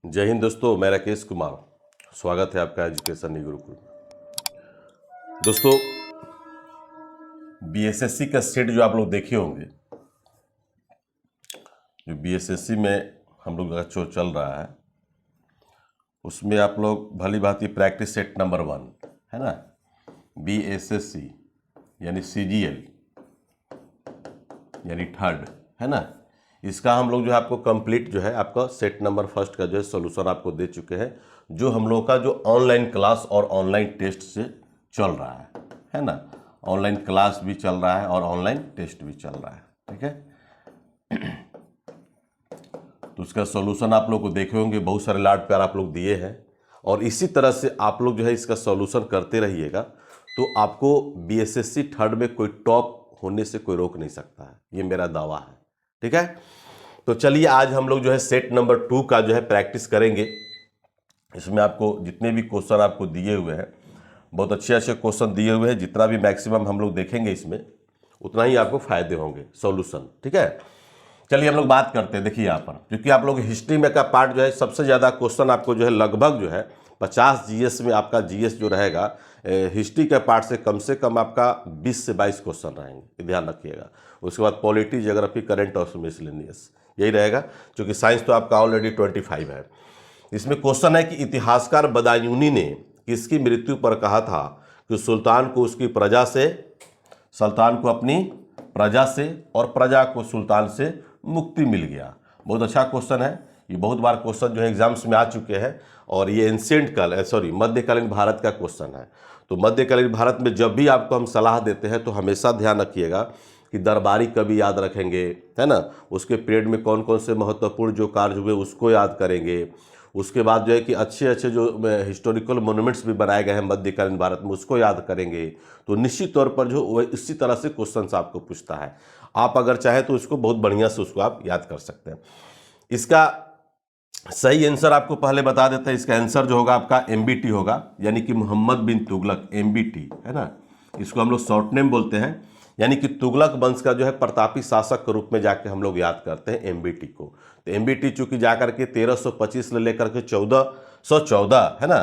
जय हिंद दोस्तों, मैं राकेश कुमार। स्वागत है आपका एजुकेशन गुरुकुल। दोस्तों, बीएसएससी का सेट जो आप लोग देखे होंगे, जो बीएसएससी में हम लोग का जो चल रहा है उसमें आप लोग भली भांति प्रैक्टिस सेट नंबर 1 है ना, बीएसएससी यानी सीजीएल यानी थर्ड है ना, इसका हम लोग जो है आपको कंप्लीट जो है आपका सेट नंबर फर्स्ट का जो है सोल्यूशन आपको दे चुके हैं, जो हम लोग का जो ऑनलाइन क्लास और ऑनलाइन टेस्ट से चल रहा है ना। ऑनलाइन क्लास भी चल रहा है और ऑनलाइन टेस्ट भी चल रहा है, ठीक है। तो उसका सॉल्यूशन आप लोग को देखे होंगे, बहुत सारे लाड प्यार आप लोग दिए हैं और इसी तरह से आप लोग जो है इसका सॉल्यूशन करते रहिएगा तो आपको बीएसएससी थर्ड में कोई टॉप होने से कोई रोक नहीं सकता है, ये मेरा दावा है, ठीक है। तो चलिए आज हम लोग जो है सेट नंबर 2 का जो है प्रैक्टिस करेंगे। इसमें आपको जितने भी क्वेश्चन आपको दिए हुए हैं, बहुत अच्छे अच्छे क्वेश्चन दिए हुए हैं, जितना भी मैक्सिमम हम लोग देखेंगे इसमें उतना ही आपको फायदे होंगे सॉल्यूशन, ठीक है। चलिए हम लोग बात करते हैं। देखिए यहाँ पर क्योंकि आप लोग हिस्ट्री में का पार्ट जो है सबसे ज़्यादा क्वेश्चन आपको जो है लगभग जो है 50 जीएस में आपका जीएस जो रहेगा हिस्ट्री के पार्ट से कम आपका 20 से 22 क्वेश्चन रहेंगे, ये ध्यान रखिएगा। उसके बाद पॉलिटी, ज्योग्राफी, करंट और मिसलेनियस यही रहेगा, क्योंकि साइंस तो आपका ऑलरेडी 25 है। इसमें क्वेश्चन है कि इतिहासकार बदायूनी ने किसकी मृत्यु पर कहा था कि सुल्तान को अपनी प्रजा से और प्रजा को सुल्तान से मुक्ति मिल गया। बहुत अच्छा क्वेश्चन है, ये बहुत बार क्वेश्चन जो है एग्जाम्स में आ चुके हैं और ये मध्यकालीन भारत का क्वेश्चन है। तो मध्यकालीन भारत में जब भी आपको हम सलाह देते हैं तो हमेशा ध्यान रखिएगा कि दरबारी कभी याद रखेंगे, है ना, उसके पीरियड में कौन कौन से महत्वपूर्ण जो कार्य हुए उसको याद करेंगे। उसके बाद जो है कि अच्छे अच्छे जो हिस्टोरिकल मोन्यूमेंट्स भी बनाए गए हैं मध्यकालीन भारत में उसको याद करेंगे। तो निश्चित तौर पर जो वह इसी तरह से क्वेश्चंस आपको पूछता है, आप अगर चाहें तो उसको बहुत बढ़िया से उसको आप याद कर सकते हैं। इसका सही आंसर आपको पहले बता देते हैं। इसका आंसर जो होगा आपका एमबीटी होगा, यानी कि मोहम्मद बिन तुगलक, एमबीटी है ना, इसको हम लोग शॉर्ट नेम बोलते हैं। यानी कि तुगलक वंश का जो है प्रतापी शासक के रूप में जाके हम लोग याद करते हैं एमबीटी को। तो एमबीटी चूंकि जाकर के 1325 से लेकर के 1414 है ना,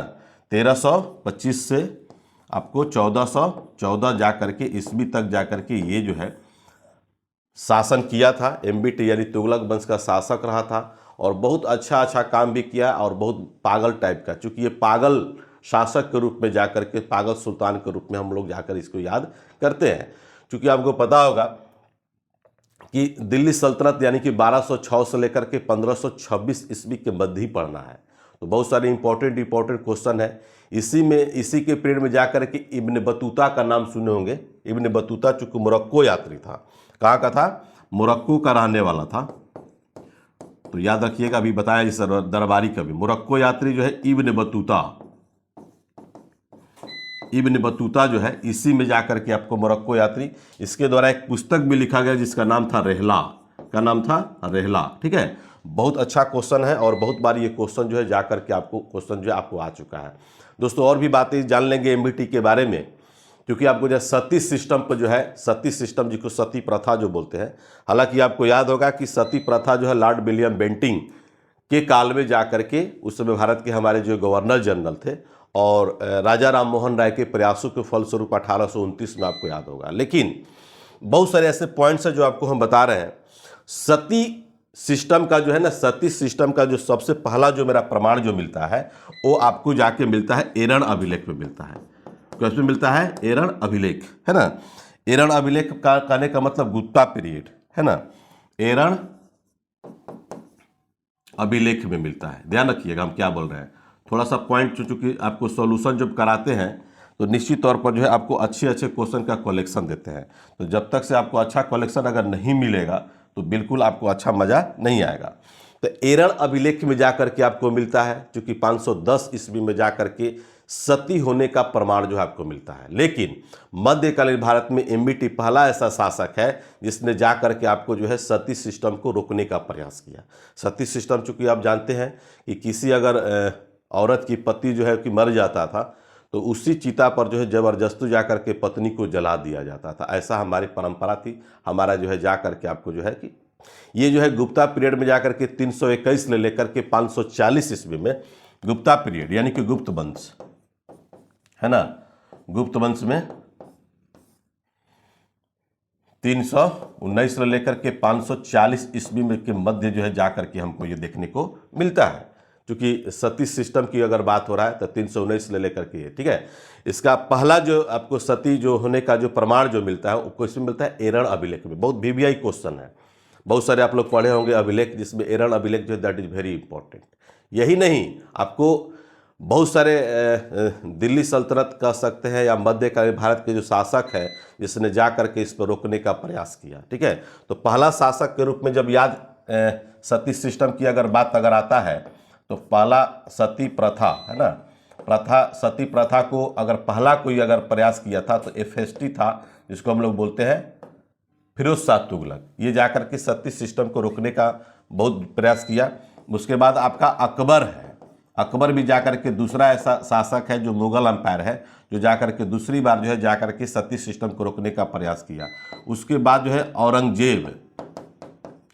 1325 से आपको 1414 जाकर के ईस्वी तक जाकर के ये जो है शासन किया था। एमबीटी यानी तुगलक वंश का शासक रहा था और बहुत अच्छा काम भी किया और बहुत पागल टाइप का, चूंकि ये पागल शासक के रूप में जाकर के, पागल सुल्तान के रूप में हम लोग जाकर इसको याद करते हैं। क्योंकि आपको पता होगा कि दिल्ली सल्तनत यानी कि 1206 से लेकर के 1526 ईस्वी के मध्य ही पढ़ना है। तो बहुत सारे इंपॉर्टेंट क्वेश्चन है। इसी के पीरियड में जाकर के इब्न बतूता का नाम सुने होंगे। इब्न बतूता चूंकि मोरक्को यात्री था, कहाँ का था, मोरक्को का रहने वाला था। तो याद रखिएगा, अभी बताया जिस दरबारी का भी मोरक्को यात्री जो है इब्न बतूता जो है इसी में जाकर के आपको मोरक्को यात्री, इसके द्वारा एक पुस्तक भी लिखा गया जिसका नाम था रेहला, का नाम था रेहला, ठीक है। बहुत अच्छा क्वेश्चन है और बहुत बार ये क्वेश्चन जो है जाकर के आपको क्वेश्चन जो है आपको आ चुका है। दोस्तों और भी बातें जान लेंगे एमबीटी के बारे में, क्योंकि आपको जो सती सिस्टम पर जो है, सती सिस्टम जिसको सती प्रथा जो बोलते हैं, हालांकि आपको याद होगा कि सती प्रथा जो है लॉर्ड विलियम बेंटिंग के काल में जाकर के, उस समय भारत के हमारे जो गवर्नर जनरल थे और राजा राम मोहन राय के प्रयासों के फलस्वरूप 1829 में आपको याद होगा। लेकिन बहुत सारे ऐसे पॉइंट्स हैं जो आपको हम बता रहे हैं। सती सिस्टम का जो है ना, सती सिस्टम का जो सबसे पहला जो मेरा प्रमाण जो मिलता है वो आपको जाके मिलता है एरण अभिलेख में मिलता है। कैसे मिलता है, एरण अभिलेख, है ना। एरण अभिलेख का कहने का मतलब गुप्ता पीरियड, है ना, एरण अभिलेख में मिलता है। ध्यान रखिएगा हम क्या बोल रहे हैं, थोड़ा सा पॉइंट, चूंकि आपको सॉल्यूशन जब कराते हैं तो निश्चित तौर पर जो है आपको अच्छे क्वेश्चन का कलेक्शन देते हैं। तो जब तक से आपको अच्छा कलेक्शन अगर नहीं मिलेगा तो बिल्कुल आपको अच्छा मजा नहीं आएगा। तो एरण अभिलेख में जाकर के आपको मिलता है, चूंकि 510 ईस्वी में जाकर के सती होने का प्रमाण जो है आपको मिलता है। लेकिन मध्यकालीन भारत में एमबीटी पहला ऐसा शासक है जिसने जाकर के आपको जो है सती सिस्टम को रोकने का प्रयास किया। सती सिस्टम चूंकि आप जानते हैं कि किसी अगर औरत की पति जो है कि मर जाता था तो उसी चिता पर जो है जबरदस्ती जाकर के पत्नी को जला दिया जाता था। ऐसा हमारी परंपरा थी। हमारा जो है जाकर के आपको जो है कि ये जो है गुप्ता पीरियड में जाकर के 321 से लेकर के 540 ईस्वी में गुप्ता पीरियड यानी कि गुप्त वंश है ना, गुप्त वंश में 319 से लेकर के 540 ईस्वी में के मध्य जो है जाकर के हमको ये देखने को मिलता है। क्योंकि सती सिस्टम की अगर बात हो रहा है तो 319 से लेकर के, ठीक है। इसका पहला जो आपको सती जो होने का जो प्रमाण जो मिलता है वो क्वेश्चन मिलता है एरण अभिलेख में। बहुत VVI क्वेश्चन है, बहुत सारे आप लोग पढ़े होंगे अभिलेख, जिसमें एरण अभिलेख जो है दैट इज वेरी इंपॉर्टेंट। यही नहीं, आपको बहुत सारे दिल्ली सल्तनत कह सकते हैं या मध्यकालीन भारत के जो शासक है जिसने जा करके इस पर रोकने का प्रयास किया, ठीक है। तो पहला शासक के रूप में जब याद सती सिस्टम की अगर बात अगर आता है तो पहला सती प्रथा है ना, प्रथा सती प्रथा को अगर पहला कोई अगर प्रयास किया था तो FST था, जिसको हम लोग बोलते हैं फिरोज शाह तुगलक। ये जाकर के सती सिस्टम को रोकने का बहुत प्रयास किया। उसके बाद आपका अकबर है, अकबर भी जाकर के दूसरा ऐसा शासक है जो मुगल अंपायर है जो जाकर के दूसरी बार जो है जाकर के सती सिस्टम को रोकने का प्रयास किया। उसके बाद जो है औरंगजेब,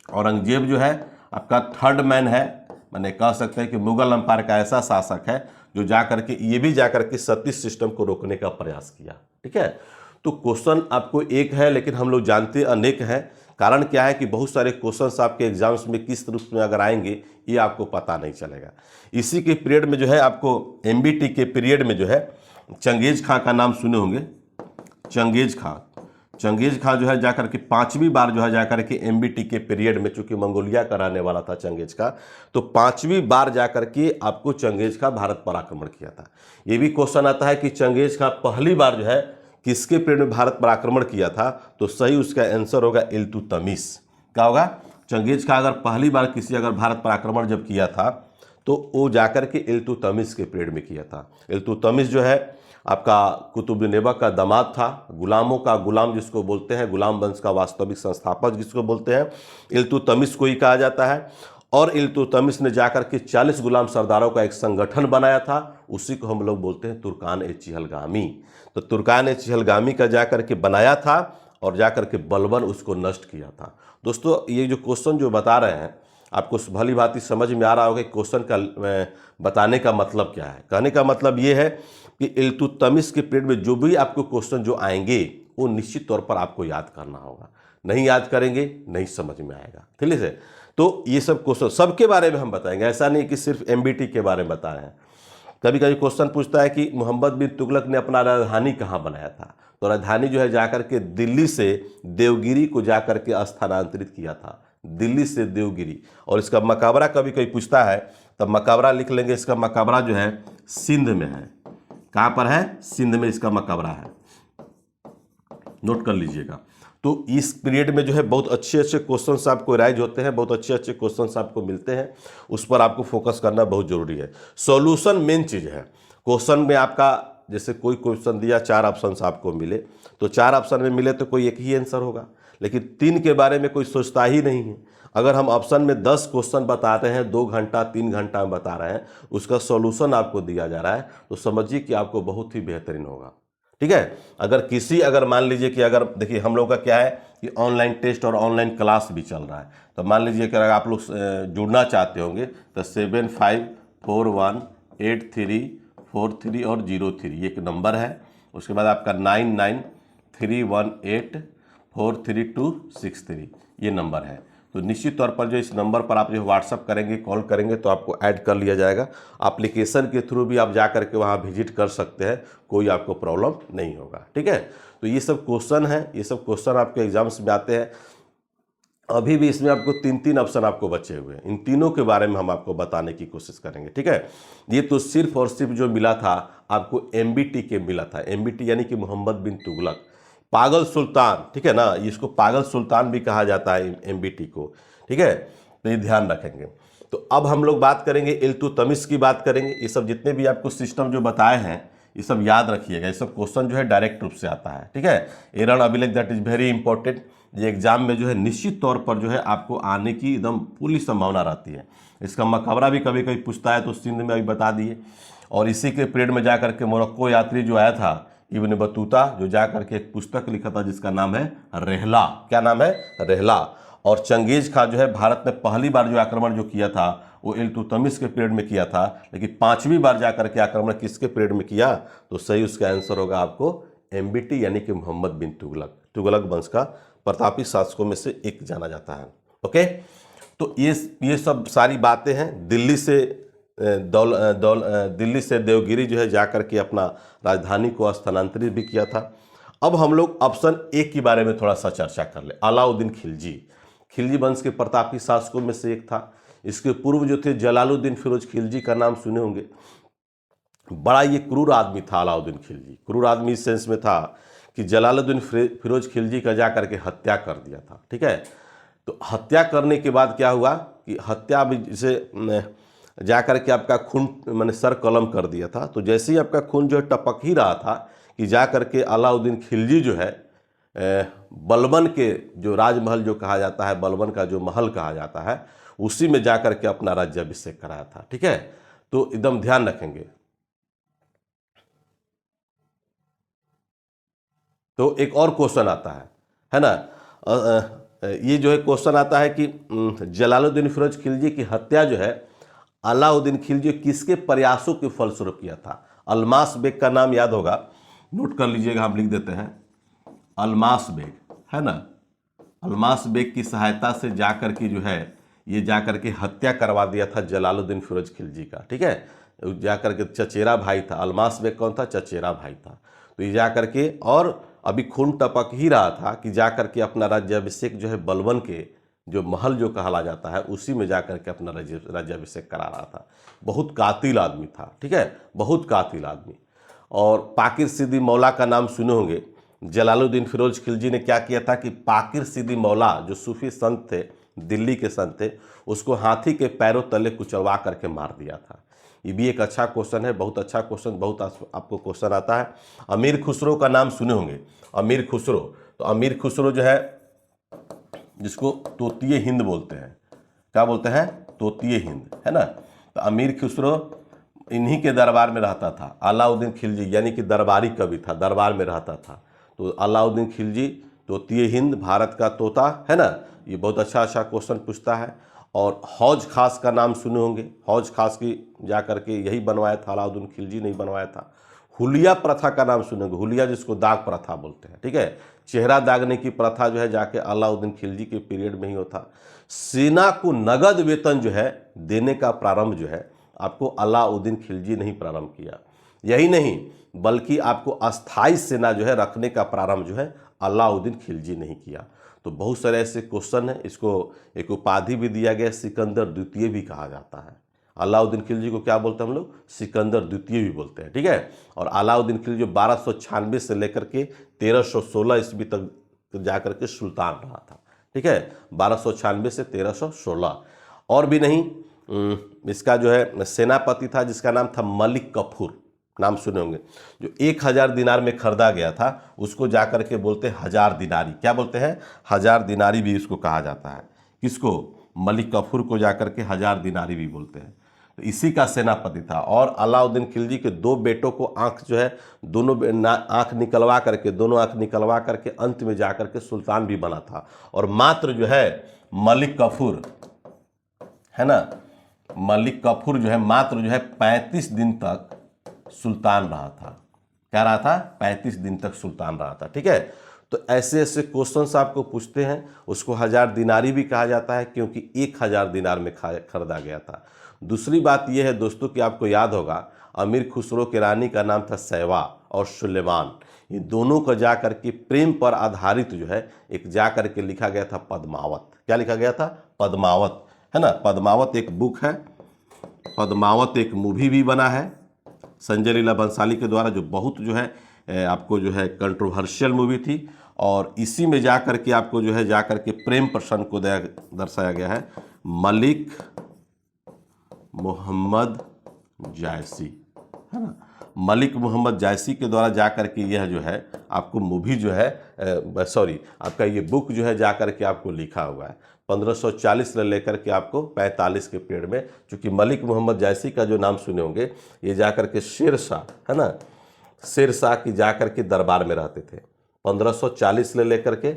औरंगजेब जो है आपका थर्ड मैन है, मैंने कह सकते हैं कि मुगल अंपायर का ऐसा शासक है जो जाकर के ये भी जाकर के सती सिस्टम को रोकने का प्रयास किया, ठीक है। तो क्वेश्चन आपको एक है लेकिन हम लोग जानते अनेक हैं। कारण क्या है कि बहुत सारे क्वेश्चंस आपके एग्जाम्स में किस रूप में अगर आएंगे ये आपको पता नहीं चलेगा। इसी के पीरियड में जो है आपको MBT के पीरियड में जो है चंगेज खां का नाम सुने होंगे। चंगेज खां, चंगेज खां जो है जाकर के 5वीं बार जो है जाकर के MBT के पीरियड में, चूंकि मंगोलिया का रहने वाला था चंगेज खां, तो 5वीं बार जाकर के आपको चंगेज खां भारत पर आक्रमण किया था। ये भी क्वेश्चन आता है कि चंगेज खां पहली बार जो है किसके पीरियड में भारत पर आक्रमण किया था, तो सही उसका आंसर होगा इल्तुतमिश। क्या होगा? चंगेज खां अगर पहली बार किसी अगर भारत पर आक्रमण जब किया था तो वो जाकर के इल्तुतमिश के पीरियड में किया था। इल्तुतमिश जो है आपका कुतुब ऐबक का दामाद था, गुलामों का गुलाम जिसको बोलते हैं, गुलाम वंश का वास्तविक संस्थापक जिसको बोलते हैं, इल्तुतमिश को ही कहा जाता है। और इल्तुतमिश ने जाकर के 40 गुलाम सरदारों का एक संगठन बनाया था, उसी को हम लोग बोलते हैं तुर्कान-ए-चिहलगामी। तो तुर्कान-ए-चिहलगामी का जाकर के बनाया था और जाकर के बलबन उसको नष्ट किया था। दोस्तों ये जो क्वेश्चन जो बता रहे हैं आपको भली भांति समझ में आ रहा होगा कि क्वेश्चन का बताने का मतलब क्या है। कहने का मतलब ये है कि इल्तुतमिश के पीरियड में जो भी आपको क्वेश्चन जो आएंगे वो निश्चित तौर पर आपको याद करना होगा। नहीं याद करेंगे नहीं समझ में आएगा, ठीक है। तो ये सब क्वेश्चन सबके बारे में हम बताएंगे, ऐसा नहीं कि सिर्फ MBT के बारे में बता रहे हैं। कभी कभी क्वेश्चन पूछता है कि मोहम्मद बिन तुगलक ने अपना राजधानी कहाँ बनाया था, तो राजधानी जो है जाकर के दिल्ली से देवगिरी को जाकर के स्थानांतरित किया था, दिल्ली से देवगिरी। और इसका मकबरा कभी कभी पूछता है तब मकबरा लिख लेंगे, इसका मकबरा जो है सिंध में है। कहाँ पर है? सिंध में इसका मकबरा है, नोट कर लीजिएगा। तो इस पीरियड में जो है बहुत अच्छे अच्छे क्वेश्चंस आपको राइज होते हैं, बहुत अच्छे अच्छे क्वेश्चंस आपको मिलते हैं, उस पर आपको फोकस करना बहुत जरूरी है। सॉल्यूशन मेन चीज़ है। क्वेश्चन में आपका जैसे कोई क्वेश्चन दिया 4 ऑप्शन आपको मिले तो 4 ऑप्शन में मिले तो कोई एक ही आंसर होगा, लेकिन 3 के बारे में कोई सोचता ही नहीं है। अगर हम ऑप्शन में 10 क्वेश्चन बता रहे हैं, 2 घंटा 3 घंटा में बता रहे हैं, उसका सॉल्यूशन आपको दिया जा रहा है, तो समझिए कि आपको बहुत ही बेहतरीन होगा, ठीक है। अगर मान लीजिए कि अगर देखिए हम लोग का क्या है कि ऑनलाइन टेस्ट और ऑनलाइन क्लास भी चल रहा है, तो मान लीजिए कि अगर आप लोग जुड़ना चाहते होंगे तो 75418343 और 03 एक नंबर है। उसके बाद आपका 9931843263 ये नंबर है। तो निश्चित तौर पर जो इस नंबर पर आप जो व्हाट्सअप करेंगे, कॉल करेंगे तो आपको ऐड कर लिया जाएगा। एप्लीकेशन के थ्रू भी आप जा करके वहाँ विजिट कर सकते हैं, कोई आपको प्रॉब्लम नहीं होगा, ठीक है। तो ये सब क्वेश्चन है, ये सब क्वेश्चन आपके एग्जाम्स में आते हैं। अभी भी इसमें आपको 3 ऑप्शन आपको बचे हुए हैं, इन तीनों के बारे में हम आपको बताने की कोशिश करेंगे, ठीक है। ये तो सिर्फ और सिर्फ जो मिला था आपको MBT के मिला था। MBT यानी कि मोहम्मद बिन तुगलक, पागल सुल्तान, ठीक है ना, इसको पागल सुल्तान भी कहा जाता है MBT को, ठीक है। तो ये ध्यान रखेंगे। तो अब हम लोग बात करेंगे इल्तुतमिश की बात करेंगे। ये सब जितने भी आपको सिस्टम जो बताए हैं ये सब याद रखिएगा, ये सब क्वेश्चन जो है डायरेक्ट रूप से आता है, ठीक है। एरण अभिलेख दैट इज वेरी इंपॉर्टेंट। ये एग्जाम में जो है निश्चित तौर पर जो है आपको आने की एकदम पूरी संभावना रहती है। इसका मकबरा भी कभी कभी पूछता है, तो सिंध में अभी बता दिए। और इसी के पीरियड में जाकर के मोरक्को यात्री जो आया था इब्न बतूता, जो जाकर के एक पुस्तक लिखा था जिसका नाम है रहला। क्या नाम है? रहला। और चंगेज खां जो है भारत में पहली बार जो आक्रमण जो किया था वो इल्तुतमिश के पीरियड में किया था, लेकिन 5वीं बार जाकर के आक्रमण किसके पीरियड में किया? तो सही उसका आंसर होगा आपको MBT यानी कि मोहम्मद बिन तुगलक। तुगलक वंश का प्रतापी शासकों में से एक जाना जाता है। ओके, तो ये सब सारी बातें हैं। दिल्ली से देवगिरी जो है जाकर के अपना राजधानी को स्थानांतरित भी किया था। अब हम लोग ऑप्शन ए के बारे में थोड़ा सा चर्चा कर ले। अलाउद्दीन खिलजी, खिलजी वंश के प्रतापी शासकों में से एक था। इसके पूर्व जो थे जलालुद्दीन फिरोज खिलजी का नाम सुने होंगे। बड़ा ये क्रूर आदमी था अलाउद्दीन खिलजी। क्रूर आदमी इस सेंस में था कि जलालुद्दीन फिरोज खिलजी का जा करके हत्या कर दिया था। ठीक है, तो हत्या करने के बाद क्या हुआ कि हत्या भी जैसे जा करके आपका खून मैंने सर कलम कर दिया था। तो जैसे ही आपका खून जो है टपक ही रहा था कि जा करके अलाउद्दीन खिलजी जो है बलबन के जो राजमहल जो कहा जाता है, बलबन का जो महल कहा जाता है, उसी में जाकर के अपना राज्याभिषेक कराया था। ठीक है, तो एकदम ध्यान रखेंगे। तो एक और क्वेश्चन आता है ना, ये जो है क्वेश्चन आता है कि जलालुद्दीन फिरोज खिलजी की हत्या जो है अलाउद्दीन खिलजी किसके प्रयासों के फलस्वरूप किया था? अल्मास बेग का नाम याद होगा, नोट कर लीजिएगा, हम लिख देते हैं अल्मास बेग, है ना। अल्मास बेग की सहायता से जाकर के जो है ये जाकर के हत्या करवा दिया था जलालुद्दीन फिरोज खिलजी का। ठीक है, जाकर के चचेरा भाई था। अल्मास बेग कौन था? चचेरा भाई था। तो ये जाकर के, और अभी खून टपक ही रहा था कि जाकर के अपना राज्याभिषेक जो है बलबन के जो महल जो कहला जाता है उसी में जाकर के अपना राज्याभिषेक करा रहा था। बहुत कातिल आदमी था। ठीक है, बहुत कातिल आदमी। और पाकिर सिद्दी मौला का नाम सुने होंगे। जलालुद्दीन फिरोज खिलजी ने क्या किया था कि पाकिर सिद्दी मौला जो सूफी संत थे, दिल्ली के संत थे, उसको हाथी के पैरों तले कुचलवा करके मार दिया था। ये भी एक अच्छा क्वेश्चन है, बहुत अच्छा क्वेश्चन, बहुत आपको क्वेश्चन आता है। अमीर खुसरो का नाम सुने होंगे। अमीर खुसरो, तो अमीर खुसरो जो है जिसको तोतिए हिंद बोलते हैं, क्या बोलते हैं? तोतिए हिंद, है ना। तो अमीर खुसरो इन्हीं के दरबार में रहता था। अलाउद्दीन खिलजी यानी कि दरबारी कवि था, दरबार में रहता था। तो अलाउद्दीन खिलजी तोतिए हिंद, भारत का तोता, है ना। ये बहुत अच्छा अच्छा क्वेश्चन पूछता है। और हौज खास का नाम सुने होंगे। हौज खास की जा करके यही बनवाया था, अलाउद्दीन खिलजी नहीं बनवाया था। हुलिया प्रथा का नाम सुनेंगे। हुलिया जिसको दाग प्रथा बोलते हैं। ठीक है, चेहरा दागने की प्रथा जो है जाके अलाउद्दीन खिलजी के पीरियड में ही होता। सेना को नगद वेतन जो है देने का प्रारंभ जो है आपको अलाउद्दीन खिलजी ने ही प्रारंभ किया। यही नहीं बल्कि आपको अस्थाई सेना जो है रखने का प्रारंभ जो है अलाउद्दीन खिलजी ने ही किया। तो बहुत सारे ऐसे क्वेश्चन है। इसको एक उपाधि भी दिया गया, सिकंदर द्वितीय भी कहा जाता है। अलाउद्दीन खिलजी को क्या बोलते हैं हम लोग? सिकंदर द्वितीय भी बोलते हैं। ठीक है, और अलाउद्दीन खिलजी 1296 से लेकर के 1316 ईस्वी तक जाकर के सुल्तान रहा था। ठीक है, 1296 से 1316। और भी नहीं, इसका जो है सेनापति था जिसका नाम था मलिक कफूर, नाम सुने होंगे। जो 1000 दिनार में खरीदा गया था उसको जाकर के बोलते हैं 1000 दिनारी। क्या बोलते हैं? 1000 दिनारी भी इसको कहा जाता है। किसको? मलिक कफूर को जाकर के 1000 दिनारी भी बोलते हैं। तो इसी का सेनापति था। और अलाउद्दीन खिलजी के 2 बेटों को आंख जो है दोनों आंख निकलवा करके, दोनों आंख निकलवा करके अंत में जाकर के सुल्तान भी बना था। और मात्र जो है मलिक कफूर, है ना, मलिक कफूर जो है मात्र जो है 35 दिन तक सुल्तान रहा था। क्या रहा था? 35 दिन तक सुल्तान रहा था। ठीक है, तो ऐसे ऐसे क्वेश्चंस आपको पूछते हैं। उसको 1000 दिनारी भी कहा जाता है क्योंकि 1000 दिनार में खरीदा गया था। दूसरी बात यह है दोस्तों कि आपको याद होगा अमीर खुसरो की रानी का नाम था सैवा और सुलेमान। ये दोनों का जाकर के प्रेम पर आधारित जो है एक जाकर के लिखा गया था पद्मावत। क्या लिखा गया था? पद्मावत, है ना। पद्मावत एक बुक है, पद्मावत एक मूवी भी बना है संजय लीला बंसाली के द्वारा, जो बहुत जो है आपको जो है कंट्रोवर्शियल मूवी थी। और इसी में जाकर के आपको जो है जाकर के प्रेम प्रसंग को दर्शाया गया है। मलिक मोहम्मद जायसी, है ना। मलिक मोहम्मद जायसी के द्वारा जाकर के यह जो है आपको मूवी जो है आपका ये बुक जो है जाकर के आपको लिखा हुआ है 1540 से लेकर के आपको 45 के पीरियड में। चूँकि मलिक मोहम्मद जायसी का जो नाम सुने होंगे ये जाकर के शेर शाह, है ना, शेर शाह की जाकर के दरबार में रहते थे 1540 से लेकर के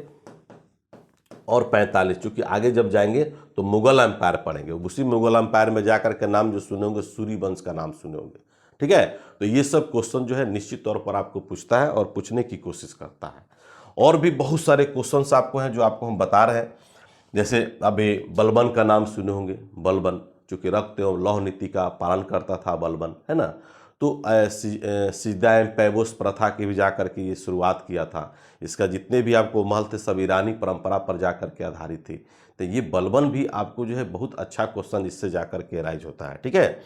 और 45, चूँकि आगे जब जाएंगे तो मुगल एम्पायर पढ़ेंगे, उसी मुगल एम्पायर में जाकर के नाम जो सुने होंगे सूरी वंश का नाम सुने होंगे। ठीक है, तो ये सब क्वेश्चन जो है निश्चित तौर पर आपको पूछता है और पूछने की कोशिश करता है। और भी बहुत सारे क्वेश्चंस आपको हैं जो आपको हम बता रहे हैं, जैसे अभी बलबन का नाम सुने होंगे, बलबन चूँकि रक्त एवं लौह नीति का पालन करता था बलबन, है ना। तो सिजदा एवं पैबोस प्रथा की भी जाकर के ये शुरुआत किया था। इसका जितने भी आपको महल थे सब ईरानी परंपरा पर जाकर के आधारित थी। तो ये बलबन भी आपको जो है बहुत अच्छा क्वेश्चन इससे जाकर के राइज होता है। ठीक है,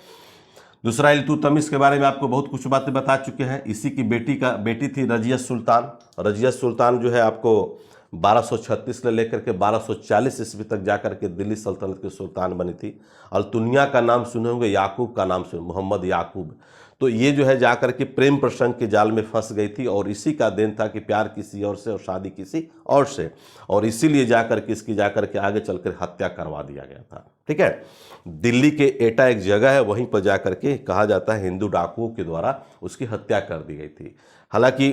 दूसरा इल्तुतमिश के बारे में आपको बहुत कुछ बातें बता चुके हैं। इसी की बेटी थी रजिया सुल्तान। रजिया सुल्तान जो है आपको 1236 से लेकर के 1240 ईस्वी तक जाकर के दिल्ली सल्तनत की सुल्तान बनी थी। अल्तुनिया का नाम सुने होंगे, याकूब का नाम सुने, मोहम्मद याकूब। तो ये जो है जाकर के प्रेम प्रसंग के जाल में फंस गई थी और इसी का देन था कि प्यार किसी और से और शादी किसी और से, और इसीलिए जाकर के इसकी जाकर के आगे चलकर हत्या करवा दिया गया था। ठीक है, दिल्ली के एटा एक जगह है, वहीं पर जाकर के कहा जाता है हिंदू डाकुओं के द्वारा उसकी हत्या कर दी गई थी। हालांकि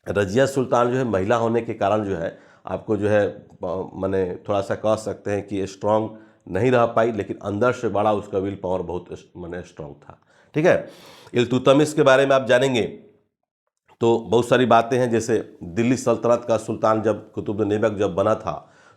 रजिया सुल्तान जो है महिला होने के कारण जो है आपको जो है माने थोड़ा सा कह सकते हैं कि स्ट्रांग नहीं रह पाई, लेकिन अंदर से बड़ा उसका विल पावर बहुत माने स्ट्रांग था। ठीक है, इल्तुतमिश के बारे में आप जानेंगे तो बहुत सारी बातें हैं, जैसे दिल्ली सल्तनत का सुल्तान जब कुतुब ऐबक जब बना था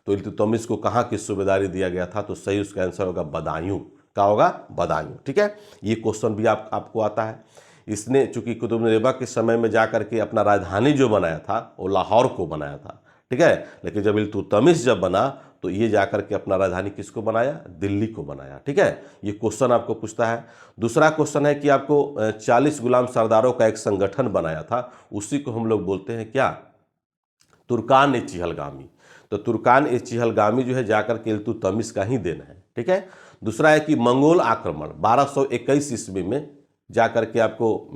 तो इल्तुतमिश को कहाँ की सूबेदारी दिया गया था, तो सही उसका आंसर होगा बदायूं। क्या होगा? बदायूं। ठीक है, ये क्वेश्चन भी आपको आता है। इसने चूंकि कुतुब ऐबक के समय में जाकर के अपना राजधानी जो बनाया था वो लाहौर को बनाया था। ठीक है, लेकिन जब इल्तुतमिश जब बना तो ये जाकर के अपना राजधानी किसको बनाया? दिल्ली को बनाया। ठीक है, ये क्वेश्चन आपको पूछता है। दूसरा क्वेश्चन है कि आपको 40 गुलाम सरदारों का एक संगठन बनाया था, उसी को हम लोग बोलते हैं क्या? तुर्कान ए चिहलगामी। तो तुर्कान ए चिहलगामी जो है जाकर के इल्तुतमिश का ही देन है। ठीक है, दूसरा है कि मंगोल आक्रमण 1221 ईस्वी में जाकर के आपको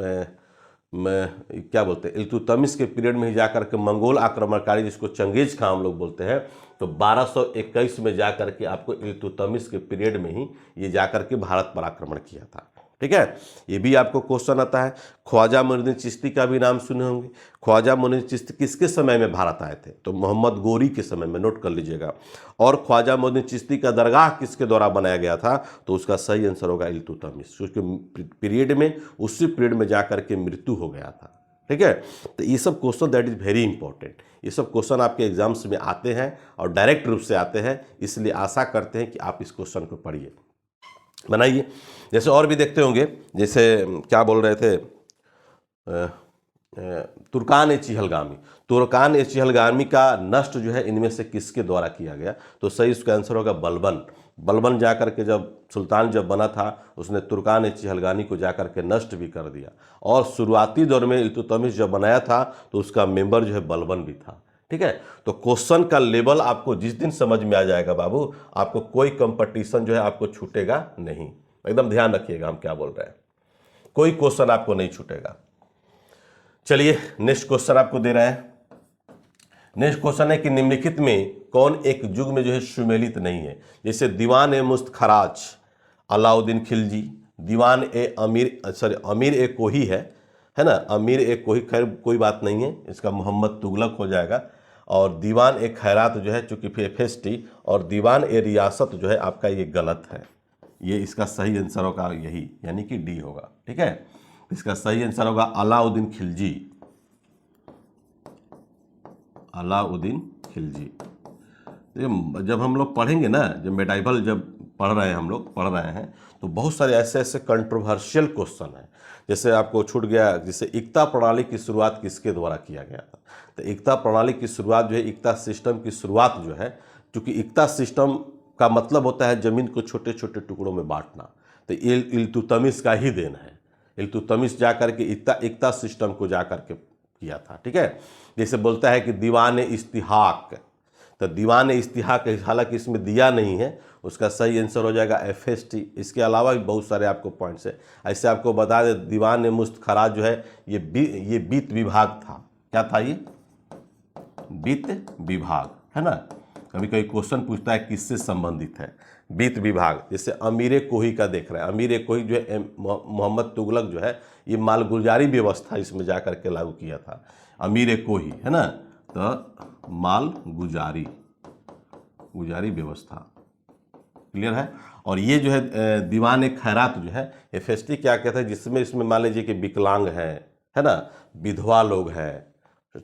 क्या बोलते हैं, इल्तुतमिश के पीरियड में ही जाकर के मंगोल आक्रमणकारी जिसको चंगेज खां हम लोग बोलते हैं, तो 1221 में जाकर के आपको इल्तुतमिश के पीरियड में ही ये जाकर के भारत पर आक्रमण किया था। ठीक है, ये भी आपको क्वेश्चन आता है। ख्वाजा मोइनुद्दीन चिश्ती का भी नाम सुने होंगे। ख्वाजा मोइनुद्दीन चिश्ती किसके समय में भारत आए थे? तो मोहम्मद गोरी के समय में, नोट कर लीजिएगा। और ख्वाजा मोइनुद्दीन चिश्ती का दरगाह किसके द्वारा बनाया गया था? तो उसका सही आंसर होगा इल्तुतमिश, क्योंकि पीरियड में उसी पीरियड में जाकर के मृत्यु हो गया था। ठीक है, तो ये सब question that is very important. ये सब क्वेश्चन आपके एग्जाम्स में आते हैं और डायरेक्ट रूप से आते हैं, इसलिए आशा करते हैं कि आप इस क्वेश्चन को पढ़िए, बनाइए। जैसे और भी देखते होंगे, जैसे क्या बोल रहे थे, तुर्कान ए चिहलगामी। तुर्कान ए चिहलगामी का नष्ट जो है इनमें से किसके द्वारा किया गया? तो सही उसका आंसर होगा बलबन। बलबन जाकर के जब सुल्तान जब बना था उसने तुर्कान ए चिहलगामी को जाकर के नष्ट भी कर दिया, और शुरुआती दौर में इल्तुतमिश जब बनाया था तो उसका मेंबर जो है बलबन भी था। ठीक है, तो क्वेश्चन का लेवल आपको जिस दिन समझ में आ जाएगा बाबू, आपको कोई कंपटीशन जो है आपको छूटेगा नहीं। एकदम ध्यान रखिएगा हम क्या बोल रहे हैं, कोई क्वेश्चन आपको नहीं छूटेगा। चलिए नेक्स्ट क्वेश्चन आपको दे रहे हैं। नेक्स्ट क्वेश्चन है कि निम्नलिखित में कौन एक युग में जो है सुमेलित नहीं है? जैसे दीवान ए मुस्तखराज अलाउद्दीन खिलजी, दीवान ए अमीर ए कोही है ना, अमीर ए कोही, खैर कोई बात नहीं है, इसका मोहम्मद तुगलक हो जाएगा। और दीवान ए खैरात जो है चूँकि FST, और दीवान ए रियासत जो है आपका ये गलत है। ये इसका सही आंसर होगा यही, यानी कि डी होगा। ठीक है, इसका सही आंसर होगा अलाउद्दीन खिलजी, अलाउद्दीन खिलजी। जब हम लोग पढ़ेंगे ना, जब मेडाइवल जब पढ़ रहे हैं, हम लोग पढ़ रहे हैं, तो बहुत सारे ऐसे ऐसे कंट्रोवर्शियल क्वेश्चन हैं। जैसे आपको छूट गया, जैसे इक्ता प्रणाली की शुरुआत किसके द्वारा किया गया था? तो इक्ता प्रणाली की शुरुआत जो है, इक्ता सिस्टम की शुरुआत जो है, क्योंकि इक्ता सिस्टम का मतलब होता है ज़मीन को छोटे छोटे टुकड़ों में बांटना, तो ये इल्तुतमिश का ही देन है। इल्तुतमिश जाकर के इक्ता सिस्टम को जाकर के किया था। ठीक है, जैसे बोलता है कि दीवान इस्तिहाक, तो दीवान इस्तिहाक हालांकि इसमें दिया नहीं है, उसका सही आंसर हो जाएगा FST। इसके अलावा भी बहुत सारे आपको पॉइंट्स है। ऐसे आपको बता दें, दीवान मुस्तखराज जो है ये वित्त विभाग था। क्या था ये? वित्त विभाग, है ना। कभी कभी क्वेश्चन पूछता है किससे संबंधित है, वित्त विभाग। जैसे अमीर कोही का देख रहे हैं, अमीर कोही जो है मोहम्मद तुगलक जो है, ये मालगुजारी व्यवस्था इसमें जाकर के लागू किया था, अमीर कोही, है ना। तो मालगुजारी गुजारी व्यवस्था। क्लियर है। और ये जो है दीवान ए खैरात जो है एफएसटी क्या कहता है, जिसमें इसमें मान लीजिए कि विकलांग है ना, विधवा लोग हैं,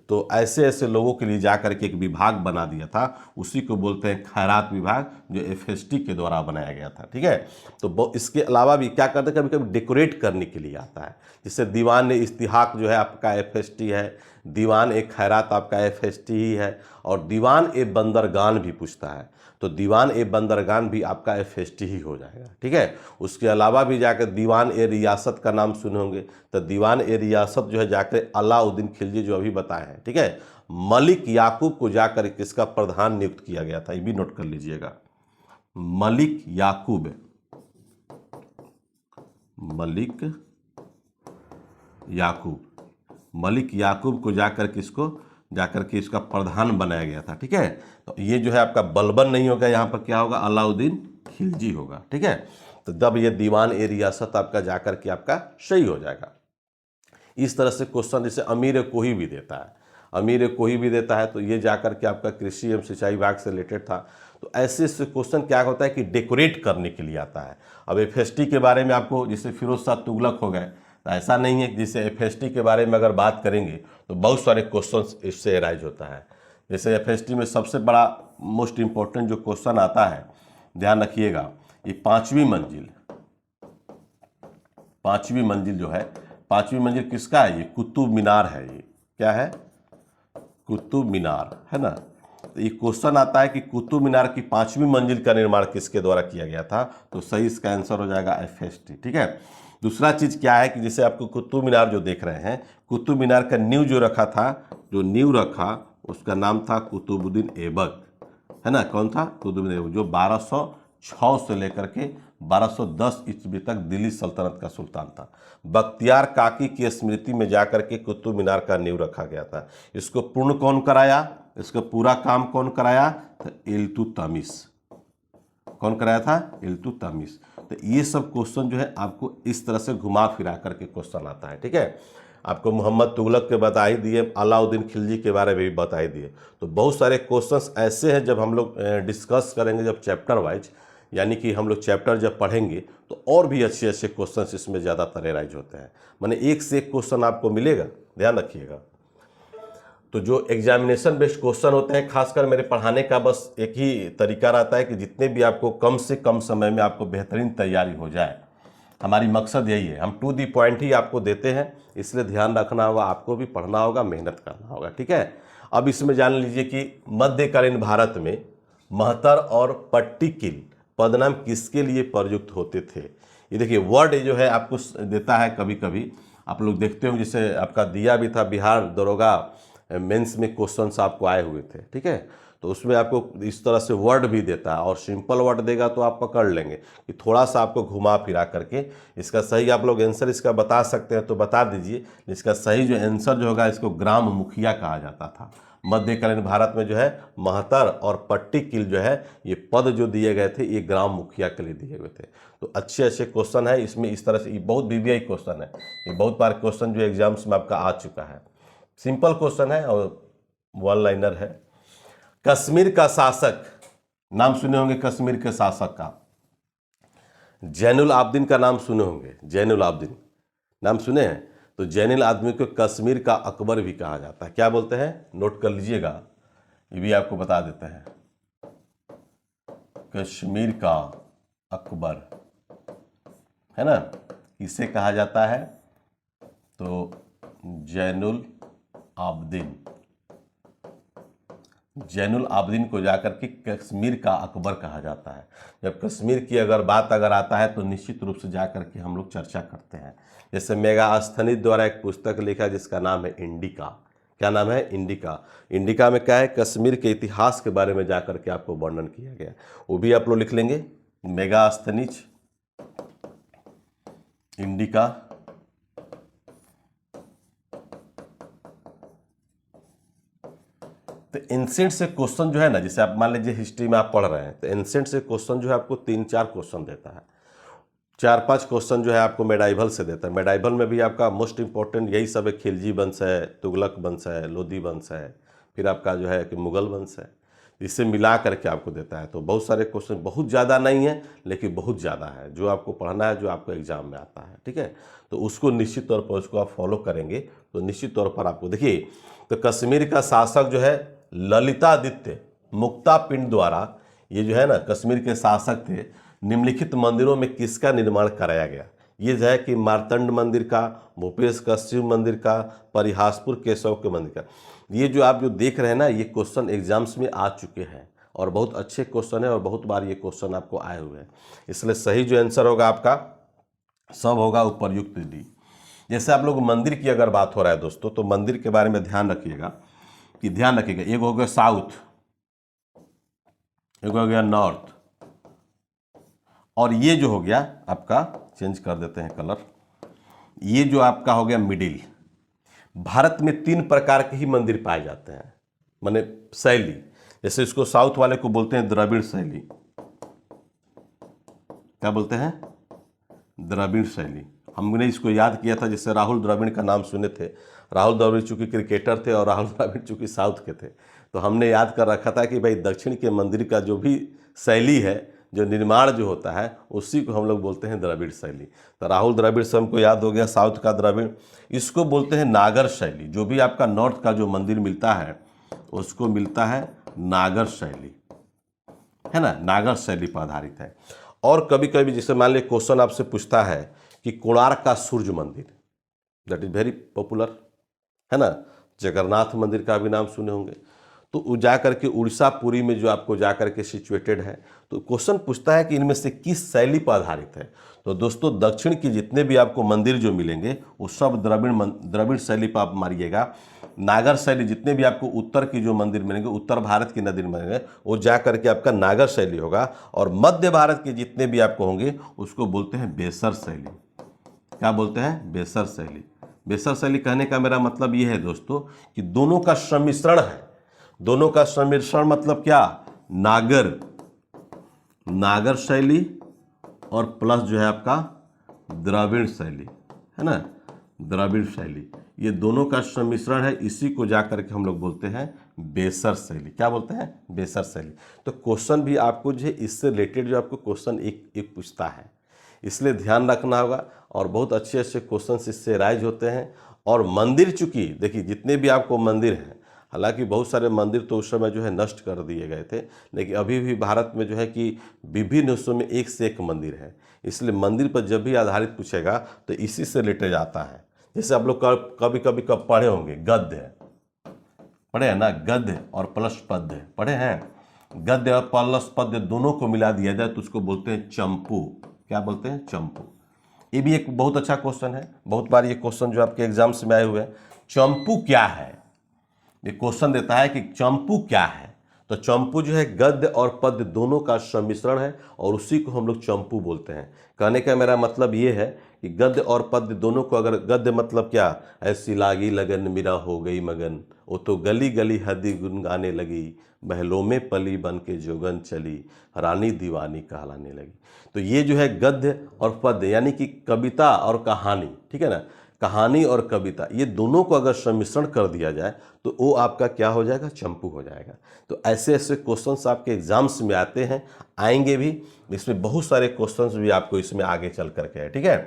तो ऐसे ऐसे लोगों के लिए जा करके एक विभाग बना दिया था, उसी को बोलते हैं खैरात विभाग, जो एफएसटी के द्वारा बनाया गया था। ठीक है। तो इसके अलावा भी क्या करते हैं, कभी कभी डेकोरेट करने के लिए आता है, जैसे दीवान ए इस्तिहाक जो है आपका एफएसटी है, दीवान ए खैरात आपका एफएसटी ही है, और दीवान ए बंदरगान भी पूछता है, तो दीवान ए बंदरगान भी आपका एफएसटी ही हो जाएगा। ठीक है। उसके अलावा भी जाकर दीवान ए रियासत का नाम सुने होंगे, तो दीवान ए रियासत जो है जाकर अलाउद्दीन खिलजी जो अभी बताए हैं। ठीक है। मलिक याकूब को जाकर किसका प्रधान नियुक्त किया गया था, ये भी नोट कर लीजिएगा। मलिक याकूब, मलिक याकूब, मलिक याकूब को जाकर के इसका प्रधान बनाया गया था। ठीक है। तो ये जो है आपका बलबन नहीं होगा, यहाँ पर क्या होगा, अलाउद्दीन खिलजी होगा। ठीक है। तो जब ये दीवान ए रियासत आपका जाकर के आपका सही हो जाएगा। इस तरह से क्वेश्चन जैसे अमीर कोई भी देता है, अमीर कोई भी देता है, तो ये जाकर के आपका कृषि एवं सिंचाई विभाग से रिलेटेड था। तो ऐसे क्वेश्चन क्या होता है कि डेकोरेट करने के लिए आता है। अब एफएसटी के बारे में आपको, जैसे फिरोज शाह तुगलक हो गए, तो ऐसा नहीं है कि जैसे एफएसटी के बारे में अगर बात करेंगे तो बहुत सारे क्वेश्चंस इससे अराइज होता है। जैसे एफएसटी में सबसे बड़ा मोस्ट इम्पोर्टेंट जो क्वेश्चन आता है, ध्यान रखिएगा, ये पांचवी मंजिल जो है, पांचवी मंजिल किसका है, ये कुतुब मीनार है। ये क्या है, कुतुब मीनार है ना। तो ये क्वेश्चन आता है कि कुतुब मीनार की पांचवी मंजिल का निर्माण किसके द्वारा किया गया था, तो सही इसका आंसर हो जाएगा एफएसटी। ठीक है। दूसरा चीज़ क्या है कि जैसे आपको कुतुब मीनार जो देख रहे हैं, कुतुब मीनार का नींव जो रखा था, जो नींव रखा उसका नाम था कुतुबुद्दीन ऐबक, है ना। कौन था, कुतुबुद्दीन ऐबक, जो 1206 से लेकर के 1210 ईस्वी तक दिल्ली सल्तनत का सुल्तान था। बख्तियार काकी की स्मृति में जाकर के कुतुब मीनार का नींव रखा गया था। इसको पूर्ण कौन कराया, इसका पूरा काम कौन कराया, तो इल्तुतमिश। कौन कराया था, इल्तुतमिश। तो ये सब क्वेश्चन जो है आपको इस तरह से घुमा फिरा करके क्वेश्चन आता है। ठीक है। आपको मोहम्मद तुगलक के बता ही दिए, अलाउद्दीन खिलजी के बारे में भी बता ही दिए। तो बहुत सारे क्वेश्चंस ऐसे हैं, जब हम लोग डिस्कस करेंगे, जब चैप्टर वाइज, यानी कि हम लोग चैप्टर जब पढ़ेंगे, तो और भी अच्छे अच्छे क्वेश्चंस इसमें ज़्यादातर अराइज होते हैं। माने एक से एक क्वेश्चन आपको मिलेगा, ध्यान रखिएगा। तो जो एग्जामिनेशन बेस्ड क्वेश्चन होते हैं, खासकर मेरे पढ़ाने का बस एक ही तरीका रहता है कि जितने भी आपको कम से कम समय में आपको बेहतरीन तैयारी हो जाए, हमारी मकसद यही है। हम टू दी पॉइंट ही आपको देते हैं, इसलिए ध्यान रखना होगा, आपको भी पढ़ना होगा, मेहनत करना होगा। ठीक है। अब इसमें जान लीजिए कि मध्यकालीन भारत में महतर और पट्टिकिल पदनाम किसके लिए प्रयुक्त होते थे। ये देखिए वर्ड जो है आपको देता है, कभी कभी आप लोग देखते हो, जैसे आपका दिया भी था बिहार दरोगा मेंस में क्वेश्चंस आपको आए हुए थे। ठीक है। तो उसमें आपको इस तरह से वर्ड भी देता है, और सिंपल वर्ड देगा तो आप पकड़ लेंगे, कि थोड़ा सा आपको घुमा फिरा करके इसका सही आप लोग आंसर इसका बता सकते हैं तो बता दीजिए। इसका सही जो आंसर जो होगा, इसको ग्राम मुखिया कहा जाता था। मध्यकालीन भारत में जो है महतर और पट्टिकिल जो है, ये पद जो दिए गए थे, ये ग्राम मुखिया के लिए दिए हुए थे। तो अच्छे अच्छे क्वेश्चन है इसमें। इस तरह से ये बहुत वीवीआई क्वेश्चन है, ये बहुत बार क्वेश्चन जो एग्जाम्स में आपका आ चुका है। सिंपल क्वेश्चन है और वन लाइनर है। कश्मीर का शासक, नाम सुने होंगे कश्मीर के शासक का, जैनुल आबदीन का नाम सुने होंगे, जैनुल आबदीन नाम सुने हैं। तो जैनुल आबदीन को कश्मीर का अकबर भी कहा जाता है। क्या बोलते हैं, नोट कर लीजिएगा, ये भी आपको बता देते हैं। कश्मीर का अकबर, है ना, इसे कहा जाता है, तो जैनुल आबदीन, जैनुल आबदीन को जाकर के कश्मीर का अकबर कहा जाता है। जब कश्मीर की अगर बात आता है, तो निश्चित रूप से जाकर के हम लोग चर्चा करते हैं। जैसे मेगास्थनीज द्वारा एक पुस्तक लिखा जिसका नाम है इंडिका। क्या नाम है, इंडिका। इंडिका में क्या है, कश्मीर के इतिहास के बारे में जाकर के आपको वर्णन किया गया, वो भी आप लोग लिख लेंगे, मेगास्थनीज इंडिका। तो एंसेंट से क्वेश्चन जो है ना, जैसे आप मान लीजिए हिस्ट्री में आप पढ़ रहे हैं, तो एंसेंट से क्वेश्चन जो है आपको 3-4 क्वेश्चन देता है, 4-5 क्वेश्चन जो है आपको मेडाइवल से देता है। मेडाइवल में भी आपका मोस्ट इंपॉर्टेंट यही सब है, खिलजी वंश है, तुगलक वंश है, लोधी वंश है, फिर आपका जो है कि मुगल वंश है। इससे मिला करके आपको देता है। तो बहुत सारे क्वेश्चन, बहुत ज़्यादा नहीं है लेकिन बहुत ज़्यादा है जो आपको पढ़ना है, जो आपको एग्जाम में आता है, ठीक है। तो उसको निश्चित तौर पर उसको आप फॉलो करेंगे तो निश्चित तौर पर आपको देखिए, तो कश्मीर का शासक जो है ललितादित्य मुक्तापिंड द्वारा, ये जो है ना कश्मीर के शासक थे, निम्नलिखित मंदिरों में किसका निर्माण कराया गया? ये जो है कि मार्तंड मंदिर का, भूपेश का शिव मंदिर का, परिहासपुर केशव के मंदिर का। ये जो आप जो देख रहे हैं ना, ये क्वेश्चन एग्जाम्स में आ चुके हैं और बहुत अच्छे क्वेश्चन है और बहुत बार ये क्वेश्चन आपको आए हुए हैं। इसलिए सही जो आंसर होगा आपका सब होगा उपर्युक्त डी। जैसे आप लोग मंदिर की अगर बात हो रहा है दोस्तों, तो मंदिर के बारे में ध्यान रखिएगा कि एक हो गया साउथ, एक हो गया नॉर्थ, और ये जो हो गया आपका, चेंज कर देते हैं कलर, ये जो आपका हो गया मिडिल। भारत में 3 प्रकार के ही मंदिर पाए जाते हैं, माने शैली। जैसे इसको साउथ वाले को बोलते हैं द्रविड़ शैली। क्या बोलते हैं? द्रविड़ शैली। हमने इसको याद किया था, जैसे राहुल द्रविड़ का नाम सुने थे। राहुल द्रविड़ चूंकि क्रिकेटर थे और राहुल द्रविड़ चूंकि साउथ के थे, तो हमने याद कर रखा था कि भाई दक्षिण के मंदिर का जो भी शैली है, जो निर्माण जो होता है, उसी को हम लोग बोलते हैं द्रविड़ शैली। तो राहुल द्रविड़ से हमको याद हो गया साउथ का द्रविड़। इसको बोलते हैं नागर शैली। जो भी आपका नॉर्थ का जो मंदिर मिलता है उसको मिलता है नागर शैली, है ना, नागर शैली पर आधारित है। और कभी कभी जैसे मान लीजिए क्वेश्चन आपसे पूछता है कि कोणार्क का सूर्य मंदिर, दैट इज वेरी पॉपुलर, है ना, जगन्नाथ मंदिर का भी नाम सुने होंगे। तो जा करके उड़ीसा पुरी में जो आपको जा करके सिचुएटेड है। तो क्वेश्चन पूछता है कि इनमें से किस शैली पर आधारित है। तो दोस्तों दक्षिण के जितने भी आपको मंदिर जो मिलेंगे वो सब द्रविड़ शैली पर आप मारिएगा। नागर शैली जितने भी आपको उत्तर की जो मंदिर मिलेंगे, उत्तर भारत के मंदिर मिलेंगे, वो जा करके आपका नागर शैली होगा। और मध्य भारत के जितने भी आपको होंगे उसको बोलते हैं बेसर शैली। क्या बोलते हैं? बेसर शैली। बेसर शैली कहने का मेरा मतलब ये है दोस्तों कि दोनों का सम्मिश्रण है। दोनों का सम्मिश्रण मतलब क्या? नागर शैली और प्लस जो है आपका द्रविड़ शैली, है ना, द्रविड़ शैली। ये दोनों का सम्मिश्रण है, इसी को जाकर के हम लोग बोलते हैं बेसर शैली। क्या बोलते हैं? बेसर शैली। तो क्वेश्चन भी आपको जो है इससे रिलेटेड जो आपको क्वेश्चन एक पूछता है, इसलिए ध्यान रखना होगा। और बहुत अच्छे अच्छे क्वेश्चन इससे राइज होते हैं। और मंदिर, चूंकि देखिए जितने भी आपको मंदिर हैं, हालांकि बहुत सारे मंदिर तो उस समय जो है नष्ट कर दिए गए थे, लेकिन अभी भी भारत में जो है कि विभिन्न हिस्सों में एक से एक मंदिर है। इसलिए मंदिर पर जब भी आधारित पूछेगा तो इसी से रिलेटेड आता है। जैसे आप लोग कभी कभी कब पढ़े होंगे, गद्य पढ़े हैं ना, गद्य और प्लस पद्य पढ़े हैं। गद्य और प्लस पद्य दोनों को मिला दिया जाए तो उसको बोलते हैं चंपू। क्या बोलते हैं? चंपू। ये भी एक बहुत अच्छा क्वेश्चन है, बहुत बार ये क्वेश्चन जो आपके एग्जाम्स में आए हुए हैं। चंपू क्या है? ये क्वेश्चन देता है कि चंपू क्या है। तो चंपू जो है गद्य और पद्य दोनों का सम्मिश्रण है और उसी को हम लोग चंपू बोलते हैं। कहने का मेरा मतलब ये है कि गद्य और पद्य दोनों को, अगर गद्य मतलब क्या, ऐसी लागी लगन मेरा हो गई मगन, वो तो गली गली हदी गुनगाने लगी, बहलों में पली बन के जोगन चली, रानी दीवानी कहलाने लगी। तो ये जो है गद्य और पद्य यानी कि कविता और कहानी, ठीक है ना, कहानी और कविता, ये दोनों को अगर सम्मिश्रण कर दिया जाए तो वो आपका क्या हो जाएगा? चंपू हो जाएगा। तो ऐसे ऐसे क्वेश्चंस आपके एग्जाम्स में आते हैं, आएंगे भी। इसमें बहुत सारे क्वेश्चंस भी आपको इसमें आगे चल करके है, ठीक है।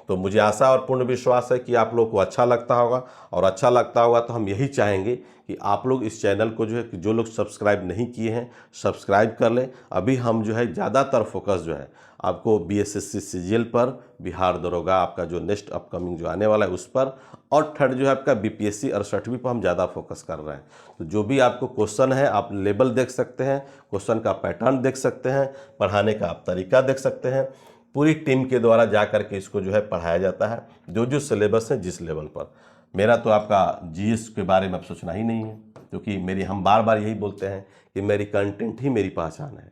तो मुझे आशा और पूर्ण विश्वास है कि आप लोग को अच्छा लगता होगा, और अच्छा लगता होगा तो हम यही चाहेंगे कि आप लोग इस चैनल को जो है कि जो लोग सब्सक्राइब नहीं किए हैं सब्सक्राइब कर लें। अभी हम जो है ज़्यादातर फोकस जो है आपको बीएसएससी सीजीएल पर, बिहार दरोगा आपका जो नेक्स्ट अपकमिंग जो आने वाला है उस पर, और थर्ड जो है आपका बीपीएससी 68वीं पर हम ज़्यादा फोकस कर रहे हैं। तो जो भी आपको क्वेश्चन है आप लेवल देख सकते हैं, क्वेश्चन का पैटर्न देख सकते हैं, पढ़ाने का आप तरीका देख सकते हैं। पूरी टीम के द्वारा जा करके इसको जो है पढ़ाया जाता है, जो जो सिलेबस है जिस लेवल पर। मेरा तो आपका जीएस के बारे में अब सोचना ही नहीं है, क्योंकि हम बार बार यही बोलते हैं कि मेरी कंटेंट ही मेरी पहचान है।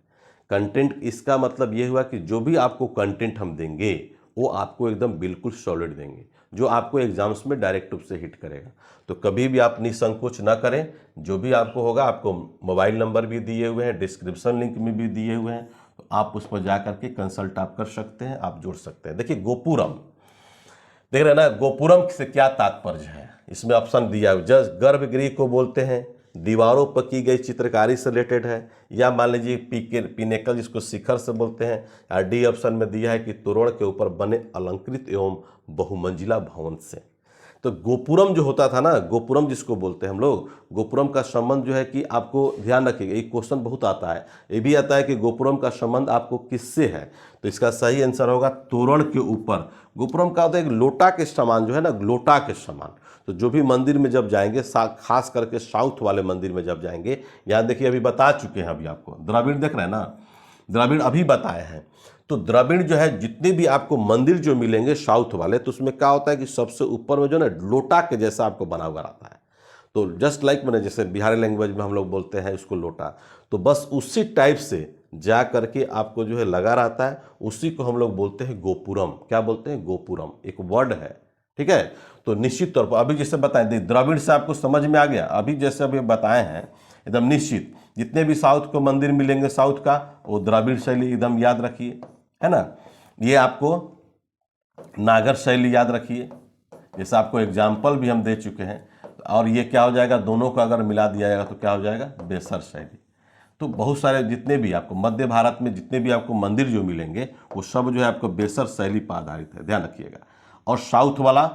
कंटेंट, इसका मतलब ये हुआ कि जो भी आपको कंटेंट हम देंगे वो आपको एकदम बिल्कुल सॉलिड देंगे, जो आपको एग्जाम्स में डायरेक्ट रूप से हिट करेगा। तो कभी भी आप निसंकोच ना करें। जो भी आपको होगा, आपको मोबाइल नंबर भी दिए हुए हैं, डिस्क्रिप्शन लिंक में भी दिए हुए हैं, तो आप उस पर जा करके कंसल्ट आप कर सकते हैं, आप जुड़ सकते हैं। देखिए गोपुरम देख रहे हैं ना, गोपुरम से क्या तात्पर्य है, इसमें ऑप्शन दिया है। जस्ट गर्भगृह को बोलते हैं, दीवारों पर की गई चित्रकारी से रिलेटेड है, या मान लीजिए पिनेकल जिसको शिखर से बोलते हैं, या डी ऑप्शन में दिया है कि तोरण के ऊपर बने अलंकृत एवं बहुमंजिला भवन से। तो गोपुरम जो होता था ना, गोपुरम जिसको बोलते हैं हम लोग, गोपुरम का संबंध जो है कि आपको ध्यान रखिएगा, ये क्वेश्चन बहुत आता है, ये भी आता है कि गोपुरम का संबंध आपको किससे है। तो इसका सही आंसर होगा तोरण के ऊपर। गोपुरम का होता है एक लोटा के समान जो है ना, लोटा के समान। तो जो भी मंदिर में जब जाएंगे, खास करके साउथ वाले मंदिर में जब जाएंगे, यहाँ देखिए अभी बता चुके हैं, अभी आपको द्रविड़ देख रहे हैं ना, द्रविड़ अभी बताए हैं। तो द्रविड़ जो है जितने भी आपको मंदिर जो मिलेंगे साउथ वाले, तो उसमें क्या होता है कि सबसे ऊपर में जो है ना लोटा के जैसा आपको बना हुआ रहता है। तो जस्ट लाइक मैंने जैसे बिहारी लैंग्वेज में हम लोग बोलते हैं इसको लोटा, तो बस उसी टाइप से जा करके आपको जो है लगा रहता है, उसी को हम लोग बोलते हैं गोपुरम। क्या बोलते हैं? गोपुरम एक वर्ड है, ठीक है। तो निश्चित तौर पर अभी जैसे बताएं, द्रविड़ से आपको समझ में आ गया, अभी जैसे अभी बताए हैं एकदम निश्चित, जितने भी साउथ को मंदिर मिलेंगे साउथ का, वो द्रविड़ शैली एकदम याद रखिए, है ना। ये आपको नागर शैली याद रखिए, जैसे आपको एग्जाम्पल भी हम दे चुके हैं। और ये क्या हो जाएगा, दोनों का अगर मिला दिया जाएगा तो क्या हो जाएगा? बेसर शैली। तो बहुत सारे जितने भी आपको मध्य भारत में जितने भी आपको मंदिर जो मिलेंगे, वो सब जो है आपको बेसर शैली पर आधारित है, ध्यान रखिएगा। और साउथ वाला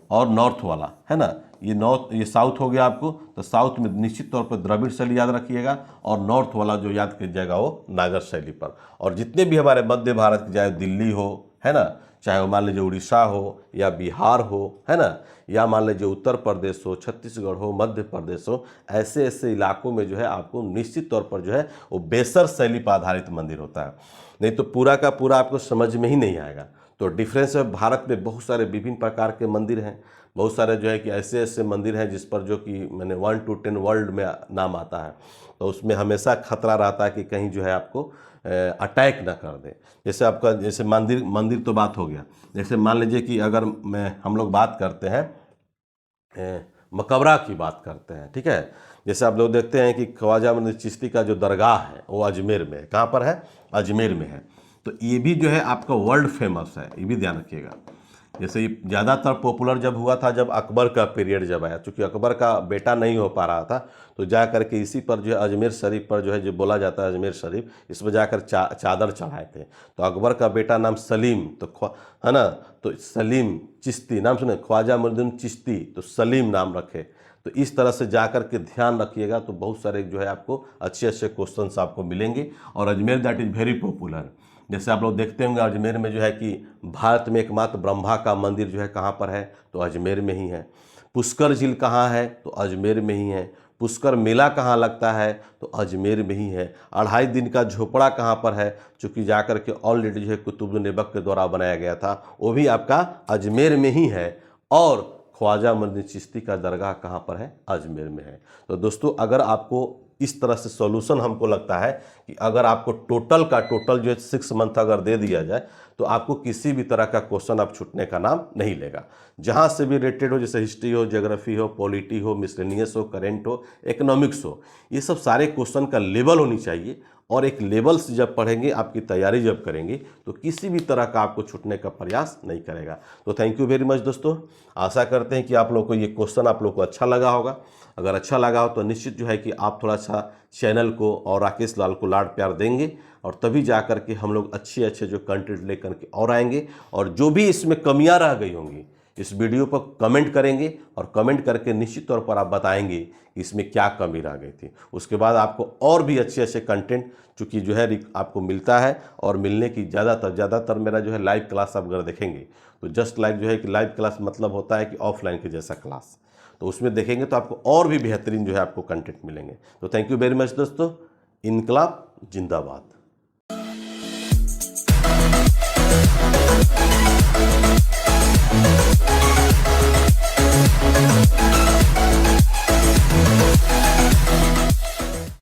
और नॉर्थ वाला, है ना, ये साउथ हो गया आपको, तो साउथ में निश्चित तौर पर द्रविड़ शैली याद रखिएगा, और नॉर्थ वाला जो याद कीजिएगा वो नागर शैली पर। और जितने भी हमारे मध्य भारत के, चाहे दिल्ली हो, है ना, चाहे वो मान लीजिए उड़ीसा हो या बिहार हो, है ना, या मान लीजिए उत्तर प्रदेश हो, छत्तीसगढ़ हो, मध्य प्रदेश हो, ऐसे ऐसे इलाकों में जो है आपको निश्चित तौर पर जो है वो बेसर शैली पर आधारित मंदिर होता है, नहीं तो पूरा का पूरा आपको समझ में ही नहीं आएगा। तो डिफरेंस है, भारत में बहुत सारे विभिन्न प्रकार के मंदिर हैं, बहुत सारे जो है कि ऐसे ऐसे मंदिर हैं जिस पर जो कि मैंने 1 to 10 वर्ल्ड में नाम आता है, तो उसमें हमेशा खतरा रहता है कि कहीं जो है आपको अटैक ना कर दे। जैसे आपका जैसे मंदिर तो बात हो गया, जैसे मान लीजिए कि अगर हम लोग बात करते हैं मकबरा की बात करते हैं, ठीक है। जैसे आप लोग देखते हैं कि ख्वाजा मोइनुद्दीन चिश्ती का जो दरगाह है वो अजमेर में है। कहाँ पर है? अजमेर में है। तो ये भी जो है आपका वर्ल्ड फेमस है, ये भी ध्यान रखिएगा। जैसे ये ज़्यादातर पॉपुलर जब हुआ था जब अकबर का पीरियड जब आया, चूँकि अकबर का बेटा नहीं हो पा रहा था, तो जा करके इसी पर जो है अजमेर शरीफ पर जो है जो बोला जाता है अजमेर शरीफ, इसमें जाकर चादर चढ़ाए थे। तो अकबर का बेटा नाम सलीम, तो है ना, तो सलीम चिश्ती नाम सुने, ख्वाजा मोइनुद्दीन चिश्ती, तो सलीम नाम रखे। तो इस तरह से जा करके ध्यान रखिएगा, तो बहुत सारे जो है आपको अच्छे अच्छे क्वेश्चंस आपको मिलेंगे। और Ajmer that is very popular. जैसे आप लोग देखते होंगे अजमेर में जो है कि भारत में एकमात्र ब्रह्मा का मंदिर जो है कहाँ पर है? तो अजमेर में ही है। पुष्कर झील कहाँ है? तो अजमेर में ही है। पुष्कर मेला कहाँ लगता है? तो अजमेर में ही है। 2.5 दिन का झोपड़ा कहाँ पर है? चूँकि जाकर के ऑलरेडी जो है कुतुबुद्दीन ऐबक के द्वारा बनाया गया था, वो भी आपका अजमेर में ही है। और ख्वाजा मोइनुद्दीन चिश्ती का दरगाह कहाँ पर है? अजमेर में है। तो दोस्तों, अगर आपको इस तरह से सॉल्यूशन हमको लगता है कि अगर आपको टोटल का टोटल जो है 6 मंथ अगर दे दिया जाए, तो आपको किसी भी तरह का क्वेश्चन आप छूटने का नाम नहीं लेगा। जहाँ से भी रिलेटेड हो, जैसे हिस्ट्री हो, ज्योग्राफी हो, पॉलिटी हो, मिसलेनियस हो, करेंट हो, इकोनॉमिक्स हो, ये सब सारे क्वेश्चन का लेवल होनी चाहिए। और एक लेवल से जब पढ़ेंगे, आपकी तैयारी जब करेंगे, तो किसी भी तरह का आपको छूटने का प्रयास नहीं करेगा। तो थैंक यू वेरी मच दोस्तों। आशा करते हैं कि आप लोग को ये क्वेश्चन आप लोग को अच्छा लगा होगा। अगर अच्छा लगा हो तो निश्चित जो है कि आप थोड़ा सा चैनल को और राकेश लाल को लाड प्यार देंगे, और तभी जा कर के हम लोग अच्छे अच्छे जो कंटेंट लेकर के और आएंगे। और जो भी इसमें कमियां रह गई होंगी, इस वीडियो पर कमेंट करेंगे, और कमेंट करके निश्चित तौर पर आप बताएंगे कि इसमें क्या कमी रह गई थी। उसके बाद आपको और भी अच्छे अच्छे कंटेंट चूँकि जो है आपको मिलता है, और मिलने की ज़्यादातर मेरा जो है लाइव क्लास आप अगर देखेंगे, तो जस्ट लाइक जो है कि लाइव क्लास मतलब होता है कि ऑफलाइन के जैसा क्लास, तो उसमें देखेंगे तो आपको और भी बेहतरीन जो है आपको कंटेंट मिलेंगे। तो थैंक यू वेरी मच दोस्तों। इनकलाब जिंदाबाद।